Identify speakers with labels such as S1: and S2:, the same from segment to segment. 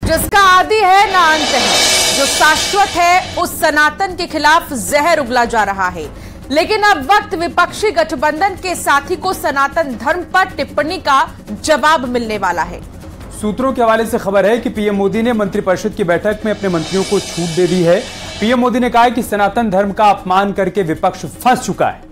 S1: जिसका आदि है ना अंत है, जो शाश्वत है, उस सनातन के खिलाफ जहर उगला जा रहा है। लेकिन अब वक्त विपक्षी गठबंधन के साथी को सनातन धर्म पर टिप्पणी का जवाब मिलने वाला है।
S2: सूत्रों के हवाले से खबर है कि पीएम मोदी ने मंत्रिपरिषद की बैठक में अपने मंत्रियों को छूट दे दी है। पीएम मोदी ने कहा है कि सनातन धर्म का अपमान करके विपक्ष फंस चुका है।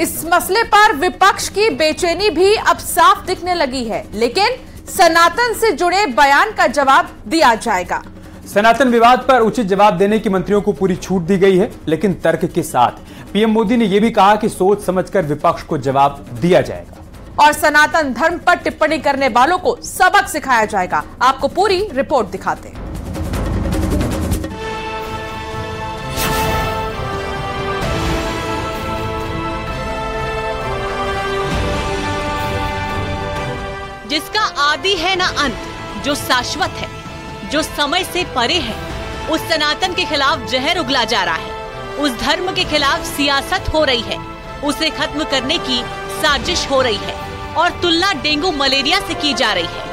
S1: इस मसले पर विपक्ष की बेचैनी भी अब साफ दिखने लगी है, लेकिन सनातन से जुड़े बयान का जवाब दिया जाएगा।
S2: सनातन विवाद पर उचित जवाब देने की मंत्रियों को पूरी छूट दी गई है, लेकिन तर्क के साथ। पीएम मोदी ने यह भी कहा कि सोच समझकर विपक्ष को जवाब दिया जाएगा
S1: और सनातन धर्म पर टिप्पणी करने वालों को सबक सिखाया जाएगा। आपको पूरी रिपोर्ट दिखाते हैं।
S3: जिसका आदि है ना अंत, जो शाश्वत है, जो समय से परे है, उस सनातन के खिलाफ जहर उगला जा रहा है। उस धर्म के खिलाफ सियासत हो रही है, उसे खत्म करने की साजिश हो रही है और तुलना डेंगू मलेरिया से की जा रही है।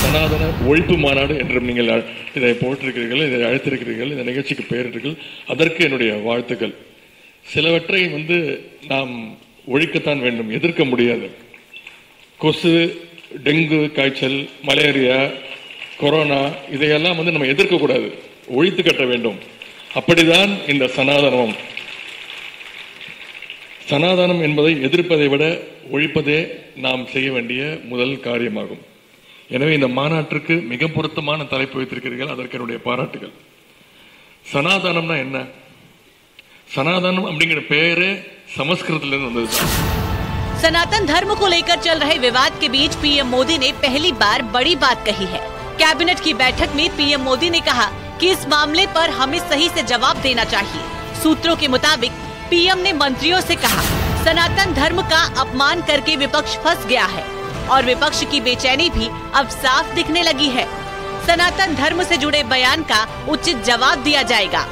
S4: சனாதன ஒழிப்பு மாநாடு என்றும் நீங்கள் இதை போட்டிருக்கிறீர்கள், இதை அழைத்திருக்கிறீர்கள், இந்த நிகழ்ச்சிக்கு பெயரிட்டீர்கள். அதற்கு என்னுடைய வாழ்த்துக்கள். சிலவற்றை நாம் ஒழிக்கத்தான் வேண்டும், எதிர்க்க முடியாது. கொசு, டெங்கு காய்ச்சல், மலேரியா, கொரோனா இதையெல்லாம் நம்ம எதிர்க்க கூடாது, ஒழித்து கட்ட வேண்டும். அப்படிதான் இந்த சனாதனம். சனாதனம் என்பதை எதிர்ப்பதை விட ஒழிப்பதே நாம் செய்ய வேண்டிய முதல் காரியமாகும். எனவே இந்த மாநாட்டிற்கு மிக பொருத்தமான தலைப்பு வைத்திருக்கிறீர்கள், அதற்கு என்னுடைய பாராட்டுகள். சனாதனம்னா என்ன? சனாதனம் அப்படிங்கிற பெயரே சமஸ்கிருதத்திலிருந்து வந்தது।
S3: सनातन धर्म को लेकर चल रहे विवाद के बीच पीएम मोदी ने पहली बार बड़ी बात कही है। कैबिनेट की बैठक में पीएम मोदी ने कहा कि इस मामले पर हमें सही से जवाब देना चाहिए। सूत्रों के मुताबिक पीएम ने मंत्रियों से कहा, सनातन धर्म का अपमान करके विपक्ष फंस गया है और विपक्ष की बेचैनी भी अब साफ दिखने लगी है। सनातन धर्म से जुड़े बयान का उचित जवाब दिया जाएगा।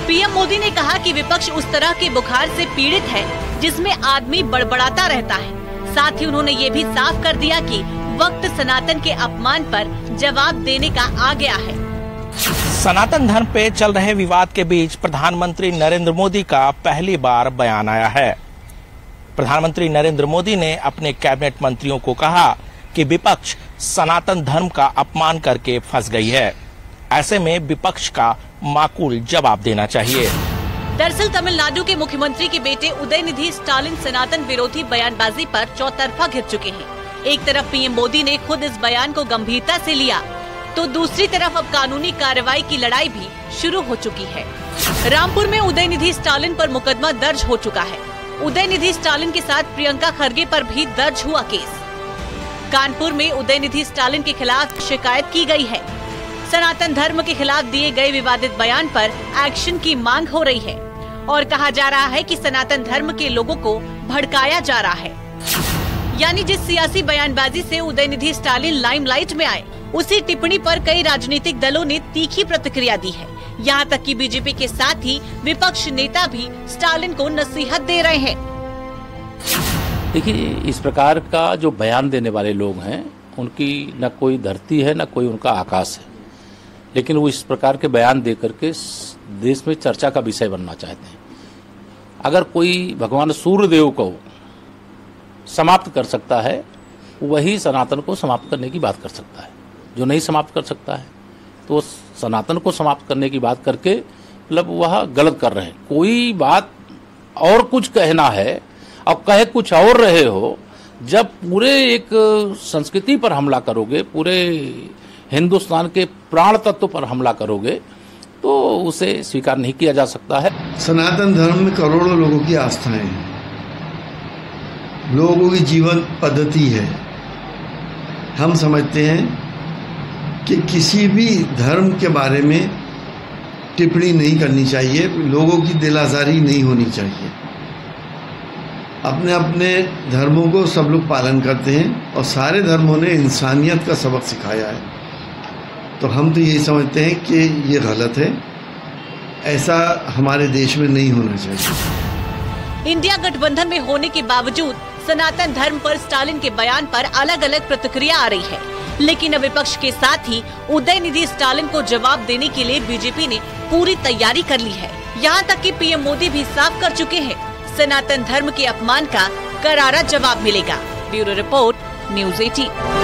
S3: पीएम मोदी ने कहा कि विपक्ष उस तरह के बुखार से पीड़ित है जिसमें आदमी बड़बड़ाता रहता है। साथ ही उन्होंने ये भी साफ कर दिया कि वक्त सनातन के अपमान पर जवाब देने का आ गया है।
S5: सनातन धर्म पे चल रहे विवाद के बीच प्रधानमंत्री नरेंद्र मोदी का पहली बार बयान आया है। प्रधानमंत्री नरेंद्र मोदी ने अपने कैबिनेट मंत्रियों को कहा कि विपक्ष सनातन धर्म का अपमान करके फंस गई है। ऐसे में विपक्ष का माकूल जवाब देना चाहिए।
S3: दरअसल तमिलनाडु के मुख्यमंत्री के बेटे उदयनिधि स्टालिन सनातन विरोधी बयानबाजी पर चौतरफा घिर चुके हैं। एक तरफ पीएम मोदी ने खुद इस बयान को गंभीरता से लिया, तो दूसरी तरफ अब कानूनी कार्रवाई की लड़ाई भी शुरू हो चुकी है। रामपुर में उदयनिधि स्टालिन पर मुकदमा दर्ज हो चुका है। उदयनिधि स्टालिन के साथ प्रियंका खरगे पर भी दर्ज हुआ केस। कानपुर में उदयनिधि स्टालिन के खिलाफ शिकायत की गई है। सनातन धर्म के खिलाफ दिए गए विवादित बयान पर एक्शन की मांग हो रही है और कहा जा रहा है कि सनातन धर्म के लोगों को भड़काया जा रहा है। यानी जिस सियासी बयानबाजी से उदयनिधि स्टालिन लाइमलाइट में आए, उसी टिप्पणी पर कई राजनीतिक दलों ने तीखी प्रतिक्रिया दी है। यहाँ तक कि बीजेपी के साथ ही विपक्ष नेता भी स्टालिन को नसीहत दे रहे हैं।
S6: देखिए, इस प्रकार का जो बयान देने वाले लोग हैं, उनकी न कोई धरती है न कोई उनका आकाश है, लेकिन वो इस प्रकार के बयान दे करके देश में चर्चा का विषय बनना चाहते हैं। अगर कोई भगवान सूर्यदेव को समाप्त कर सकता है, वही सनातन को समाप्त करने की बात कर सकता है। जो नहीं समाप्त कर सकता है, तो सनातन को समाप्त करने की बात करके मतलब वह गलत कर रहे हैं। कोई बात और कुछ कहना है और कहे कुछ और रहे हो, जब पूरे एक संस्कृति पर हमला करोगे, पूरे हिंदुस्तान के प्राण तत्व पर हमला करोगे, तो उसे स्वीकार नहीं किया जा सकता है।
S7: सनातन धर्म में करोड़ों लोगों की आस्थाएं हैं, लोगों की जीवन पद्धति है। हम समझते हैं कि किसी भी धर्म के बारे में टिप्पणी नहीं करनी चाहिए, लोगों की दिल आज़ारी नहीं होनी चाहिए। अपने अपने धर्मों को सब लोग पालन करते हैं और सारे धर्मों ने इंसानियत का सबक सिखाया है। तो हम तो यही समझते हैं कि ये गलत है, ऐसा हमारे देश में नहीं होना चाहिए।
S3: इंडिया गठबंधन में होने के बावजूद सनातन धर्म पर स्टालिन के बयान पर अलग अलग प्रतिक्रिया आ रही है। लेकिन अब विपक्ष के साथ ही उदयनिधि स्टालिन को जवाब देने के लिए बीजेपी ने पूरी तैयारी कर ली है। यहाँ तक कि पीएम मोदी भी साफ कर चुके हैं, सनातन धर्म के अपमान का करारा जवाब मिलेगा। Bureau report, news 18।